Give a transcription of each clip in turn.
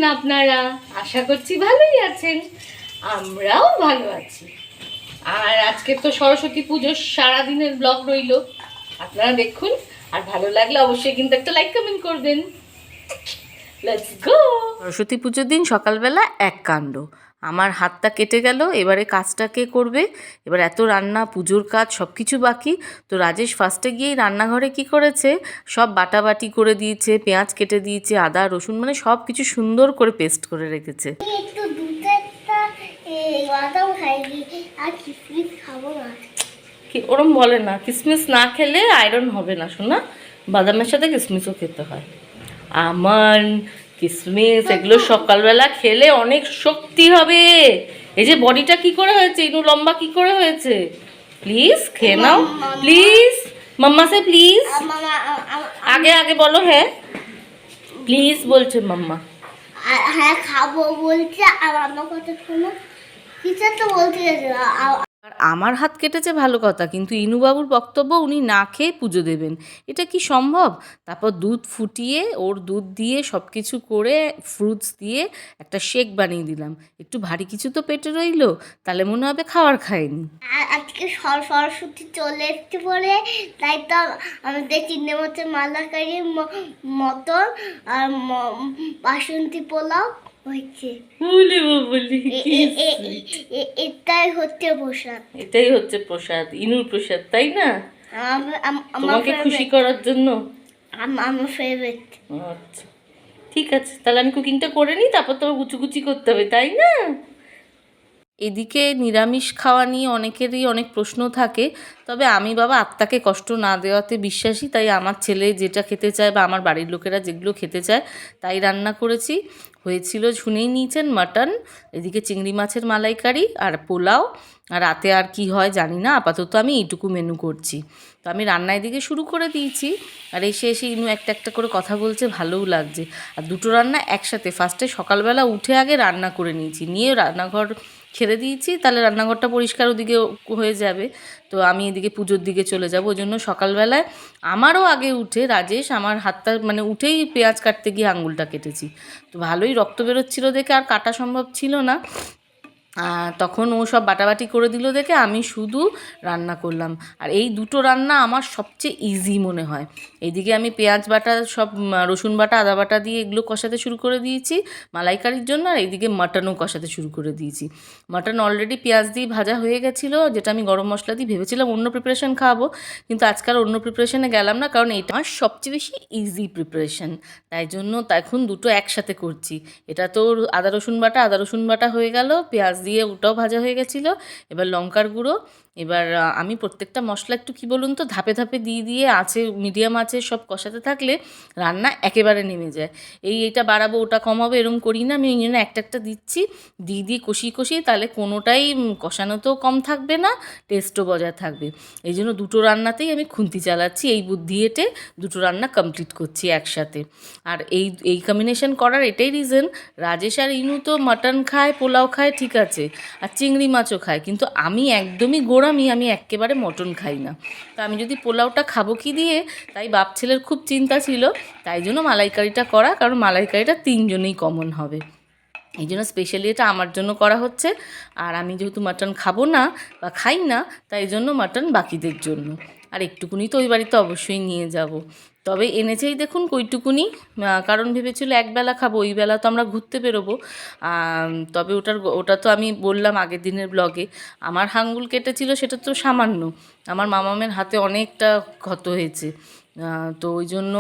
আছেন আপনারা? আশা করছি ভালোই আছেন, আমরাও ভালো আছি। আর আজকে তো সরস্বতী পুজোর সারাদিনের ব্লগ রইল, আপনারা দেখুন। আর ভালো লাগলে অবশ্যই কিন্তু একটা লাইক কমেন্ট করবেন। Let's go. সরস্বতী পুজোর দিন সকালবেলা এক কাণ্ড, আমার হাতটা কেটে গেল। এবারে কাজটা কে করবে? এবার এত রান্না, পুজোর কাজ, সব কিছু বাকি। তো রাজেশ ফার্স্টে গিয়েই রান্নাঘরে কি করেছে, সব বাটাবাটি করে দিয়েছে, পেঁয়াজ কেটে দিয়েছে, আদা রসুন মানে সব কিছু সুন্দর করে পেস্ট করে রেখেছে। ওরম বলে না, কিসমিস না খেলে আয়রন হবে না শোনা, বাদামের সাথে কিসমিসও খেতে হয়। আমার কিসমিস এগুলো সকালবেলা খেলে অনেক শক্তি হবে। এই যে বডিটা কি করে হয়েছে, ইনু লম্বা কি করে হয়েছে। প্লিজ খেয়ে নাও, প্লিজ মাম্মা সে প্লিজ। আগে আগে বলো হ্যাঁ প্লিজ বলছে মাম্মা। হ্যাঁ খাবো বলছে, আর আমার কথা শোনো, কিছু তো বলতে আর আমার হাত কেটেছে ভালো কথা, কিন্তু ইনুবাবুর বক্তব্য উনি না খেয়ে পুজো দেবেন, এটা কি সম্ভব? তারপর দুধ ফুটিয়ে ওর দুধ দিয়ে সব কিছু করে ফ্রুটস দিয়ে একটা শেক বানিয়ে দিলাম। একটু ভারী কিছু তো পেটে রইলো, তাহলে মনে হবে খাওয়ার খায়নি। আজকে সরস্বতী চলে এসছে পরে, তাই তো আমাদের চিংড়ি মাছের মালাকারির মটন আর বাসন্তী পোলাও হয়েছে। এটাই হচ্ছে প্রসাদ, এটাই হচ্ছে প্রসাদ, ইনুর প্রসাদ, তাই না? তোমাকে খুশি করার জন্য আমার ফেভারিট। আচ্ছা ঠিক আছে, তাহলে আমি কুকিংটা করে নিই, তারপর তোমার গুচুগুচি করতে হবে, তাই না? এদিকে নিরামিষ খাওয়া নিয়ে অনেকেরই অনেক প্রশ্ন থাকে, তবে আমি বাবা আত্মাকে কষ্ট না দেওয়াতে বিশ্বাসী। তাই আমার ছেলে যেটা খেতে চায় বা আমার বাড়ির লোকেরা যেগুলো খেতে চায় তাই রান্না করেছি। হয়েছিল শুনেই নিয়েছেন মাটন, এদিকে চিংড়ি মাছের মালাইকারি আর পোলাও। আর রাতে আর কি হয় জানি না, আপাতত আমি এইটুকু মেনু করছি। তো আমি রান্না এদিকে শুরু করে দিয়েছি, আর এসে এসে ইনু একটা একটা করে কথা বলছে, ভালোও লাগছে। আর দুটো রান্না একসাথে, ফার্স্টে সকালবেলা উঠে আগে রান্না করে নিয়েছি, নিয়ে রান্নাঘর ছেড়ে দিয়েছি, তাহলে রান্নাঘরটা পরিষ্কার ওদিকে হয়ে যাবে। তো আমি এদিকে পুজোর দিকে চলে যাব, ওই জন্য সকালবেলায় আমারও আগে উঠে রাজেশ আমার হাতটা মানে উঠেই পেঁয়াজ কাটতে গিয়ে আঙুলটা কেটেছি। তো ভালোই রক্ত বেরোচ্ছিলো দেখে আর কাটা সম্ভব ছিল না, তখন ও সব বাটাবাটি করে দিল দেখে আমি শুধু রান্না করলাম। আর এই দুটো রান্না আমার সবচেয়ে ইজি মনে হয়। এইদিকে আমি পেঁয়াজ বাটা সব রসুন বাটা আদা বাটা দিয়ে এগুলো কষাতে শুরু করে দিয়েছি মালাইকারির জন্য, আর এইদিকে মাটনও কষাতে শুরু করে দিয়েছি। মাটন অলরেডি পেঁয়াজ দিয়ে ভাজা হয়ে গেছিলো, যেটা আমি গরম মশলা দিয়ে ভেবেছিলাম অন্য প্রিপারেশন খাওয়াবো, কিন্তু আজকাল অন্য প্রিপারেশনে গেলাম না, কারণ এটা আমার সবচেয়ে বেশি ইজি প্রিপারেশন, তাই জন্য এখন দুটো একসাথে করছি। এটা তো আদা রসুন বাটা হয়ে গেল, পেঁয়াজ দিয়ে ওটাও ভাজা হয়ে গেছিলো। এবার লঙ্কার গুঁড়ো, এবার আমি প্রত্যেকটা মশলা একটু কী বলুন তো ধাপে ধাপে দিয়ে আছে মিডিয়াম আছে সব কষাতে থাকলে রান্না একেবারে নেমে যায়। এইটা বাড়াবো ওটা কমাবো এরকম করি না, আমি এই জন্য একটা একটা দিচ্ছি, দিয়ে কষিয়ে তাহলে কোনোটাই কষানোতেও কম থাকবে না, টেস্টও বজায় থাকবে। এই জন্য দুটো রান্নাতেই আমি খুন্তি চালাচ্ছি, এই বুদ্ধি এঁটে দুটো রান্না কমপ্লিট করছি একসাথে। আর এই কম্বিনেশন করার এটাই রিজন, রাজেশ আর ইনু তো মাটন খায়, পোলাও খায়, ঠিক আছে, আর চিংড়ি মাছও খায়, কিন্তু আমি একদমই গোড়ামি, আমি একেবারে মটন খাই না। তো আমি যদি পোলাওটা খাবো কি দিয়ে, তাই বাপ ছেলের খুব চিন্তা ছিল, তাই জন্য মালাইকারিটা করা, কারণ মালাইকারিটা তিনজনেই কমন হবে, এই জন্য স্পেশালি এটা আমার জন্য করা হচ্ছে। আর আমি যেহেতু মাটন খাবো না বা খাই না, তাই জন্য মাটন বাকিদের জন্য। আর একটুকুনি তো ওই বাড়িতে অবশ্যই নিয়ে যাব, তবে এনেছেই দেখুন কইটুকুনি, কারণ ভেবেছিল একবেলা খাবো, ওই বেলা তো আমরা ঘুরতে বেরোবো। তবে ওটা তো আমি বললাম আগের দিনের ব্লগে, আমার আঙুল কেটেছিল সেটা তো সামান্য, আমার মামামের হাতে অনেকটা ক্ষত হয়েছে। তো ওই জন্য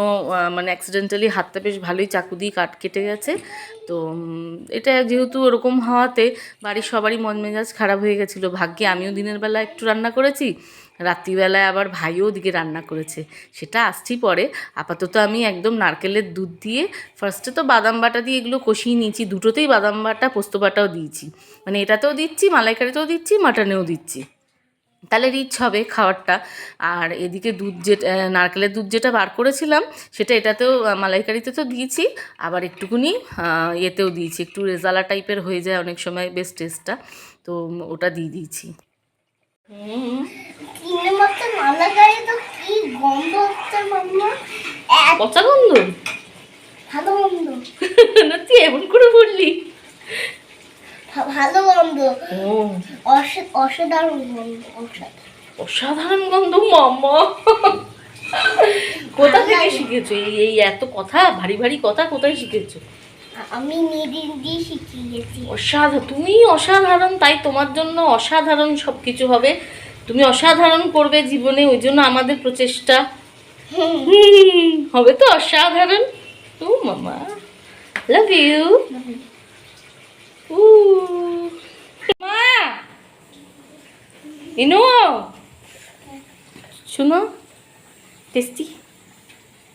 মানে অ্যাক্সিডেন্টালি হাতটা বেশ ভালোই চাকু দিয়ে কেটে গেছে। তো এটা যেহেতু ওরকম হওয়াতে বাড়ির সবারই মন মেজাজ খারাপ হয়ে গেছিলো। ভাগ্যে আমিও দিনের বেলা একটু রান্না করেছি, রাত্রিবেলায় আবার ভাইও ওদিকে রান্না করেছে, সেটা আসছি পরে। আপাতত আমি একদম নারকেলের দুধ দিয়ে ফার্স্টে তো বাদাম বাটা দিয়ে এগুলো কষিয়ে নিয়েছি, দুটোতেই বাদাম বাটা পোস্ত বাটাও দিয়েছি, মানে এটাতেও দিচ্ছি, মালাইকারিতেও দিচ্ছি, মাটনেও দিচ্ছি, তাহলে রিচ হবে খাবারটা। আর এদিকে দুধ নারকেলের দুধ যেটা বার করেছিলাম সেটা এটাতেও মালাইকারিতে তো দিয়েছি, আবার একটুকুনি এতেও দিয়েছি, একটু রেজালা টাইপের হয়ে যায় অনেক সময় বেশ টেস্টটা, তো ওটা দিয়ে দিয়েছি। পচা গন্ধ? ভালো গন্ধ না তুই এমন করে ও অসাধারণ গন্ধ, অসাধারণ গন্ধ মাম্মা। কোথা থেকে শিখেছো এই এত কথা, ভারী ভারী কথা কোথায় শিখেছো? আমি নিজে দিয়ে শিখিয়েছি। অসাধারণ, তুমি অসাধারণ, তাই তোমার জন্য অসাধারণ সব কিছু হবে। তুমি অসাধারণ করবে জীবনে, ওই জন্য আমাদের প্রচেষ্টা। হবে তো অসাধারণ। ও মামা, লাভ ইউ। মা ইনো, শুনো, টেস্টি,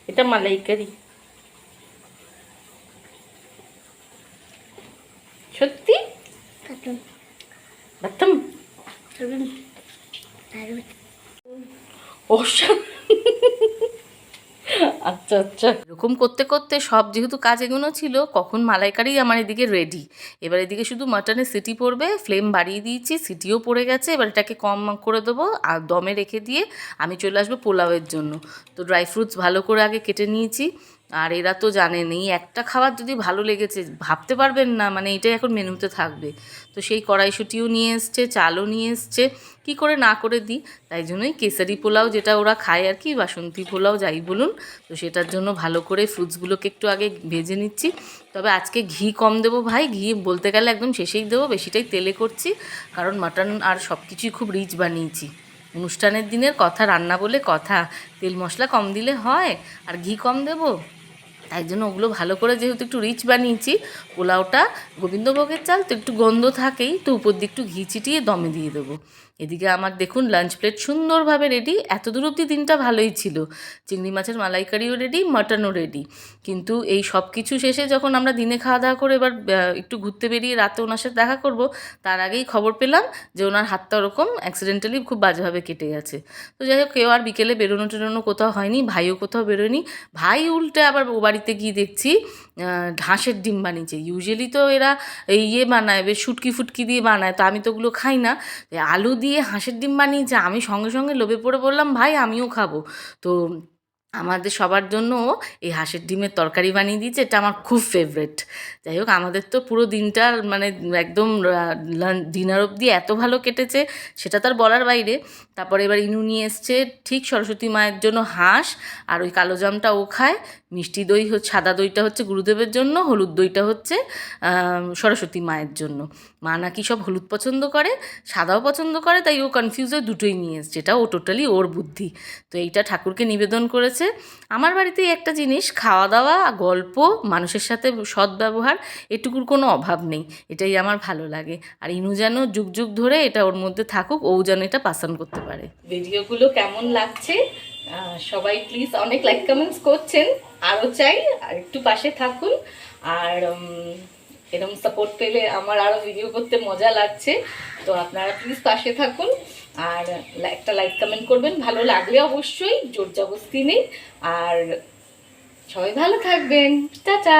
এটা মালাইকারি, সত্যি বাথম আচ্ছা আচ্ছা, এরকম করতে করতে সব যেহেতু কাজ এগুলো ছিল, কখন মালাইকারি আমার এদিকে রেডি। এবার এদিকে শুধু মাটনের সিটি পড়বে, ফ্লেম বাড়িয়ে দিয়েছি, সিটিও পড়ে গেছে। এবার এটাকে কম করে দেবো আর দমে রেখে দিয়ে আমি চলে আসবো পোলাওয়ের জন্য। তো ড্রাই ফ্রুটস ভালো করে আগে কেটে নিয়েছি। আর এরা তো জানেন এই একটা খাবার যদি ভালো লেগেছে ভাবতে পারবেন না, মানে এটাই এখন মেনুতে থাকবে। তো সেই কড়াইশুঁটিও নিয়ে এসছে, চালও নিয়ে এসছে, কি করে না করে দিই। তাই জন্যই কেসারি পোলাও, যেটা ওরা খায় আর কি, বাসন্তী পোলাও যাই বলুন, তো সেটার জন্য ভালো করে ফ্রুটসগুলোকে একটু আগে ভেজে নিচ্ছি। তবে আজকে ঘি কম দেবো ভাই, ঘি বলতে গেলে একদম শেষেই দেবো, বেশিটাই তেলে করছি, কারণ মাটন আর সব কিছুই খুব রিচ বানিয়েছি। অনুষ্ঠানের দিনের কথা, রান্না বলে কথা, তেল মশলা কম দিলে হয় আর ঘি কম দেবো? তাই জন্য ওগুলো ভালো করে যেহেতু একটু রিচ বানিয়েছি, পোলাওটা গোবিন্দভোগের চাল তো একটু গন্ধ থাকেই, তো উপর দিয়ে একটু ঘি ছিটিয়ে দমে দিয়ে দেবো। এদিকে আমার দেখুন লাঞ্চ প্লেট সুন্দরভাবে রেডি। এত দূর অবধি দিনটা ভালোই ছিল, চিংড়ি মাছের মালাইকারিও রেডি, মাটনও রেডি। কিন্তু এই সব কিছু শেষে যখন আমরা দিনে খাওয়া দাওয়া করে এবার একটু ঘুরতে বেরিয়ে রাতে ওনার সাথে দেখা করব, তার আগেই খবর পেলাম যে ওনার হাতটা ওরকম অ্যাক্সিডেন্টালি খুব বাজেভাবে কেটে গেছে। তো যাই হোক, কেউ আর বিকেলে বেরোনো টেরোনো কোথাও হয়নি, ভাইও কোথাও বেরোয়নি। ভাই উল্টে আবার ও বাড়িতে গিয়ে দেখছি হাঁসের ডিম বানিয়েছে। ইউজুয়ালি তো এরা ইয়ে বানায়, বেশ শুটকি ফুটকি দিয়ে বানায়, তো আমি তো ওগুলো খাই না। আলু দিয়ে হাঁসের ডিম বানিয়েছে, আমি সঙ্গে সঙ্গে লোভে পড়ে বললাম ভাই আমিও খাবো। তো আমাদের সবার জন্য এই হাঁসের ডিমের তরকারি বানিয়ে দিয়েছে, এটা আমার খুব ফেভারেট। যাই হোক, আমাদের তো পুরো দিনটা মানে একদম ডিনার অবধি এত ভালো কেটেছে, সেটা তার বলার বাইরে। তারপরে এবার ইনু নিয়ে এসছে ঠিক সরস্বতী মায়ের জন্য হাঁস, আর ওই কালো জামটা ও খায়। মিষ্টি দই হচ্ছে, সাদা দইটা হচ্ছে গুরুদেবের জন্য, হলুদ দইটা হচ্ছে সরস্বতী মায়ের জন্য। মা নাকি সব হলুদ পছন্দ করে, সাদাও পছন্দ করে, তাই ও কনফিউজ হয়ে দুটোই নিয়ে এসছে। এটা ও টোটালি ওর বুদ্ধি। তো এইটা ঠাকুরকে নিবেদন করেছে। আমার বাড়িতেই একটা জিনিস, খাওয়া দাওয়া, গল্প, মানুষের সাথে সদ্ব্যবহার, এটুকুর কোনো অভাব নেই। এটাই আমার ভালো লাগে। আর ইনু যেন যুগ যুগ ধরে এটা ওর মধ্যে থাকুক, ও যেন এটা পাসন করতে পারে। ভিডিওগুলো কেমন লাগছে সবাই প্লিজ অনেক লাইক কমেন্টস করছেন, আরও চাই, আর একটু পাশে থাকুন। আর এরকম সাপোর্ট পেলে আমার আরও ভিডিও করতে মজা লাগছে। তো আপনারা প্লিজ পাশে থাকুন, আর একটা লাইক কমেন্ট করবেন, ভালো লাগলে অবশ্যই, জোর জবরদস্তি নেই। আর সবাই ভালো থাকবেন, টাটা।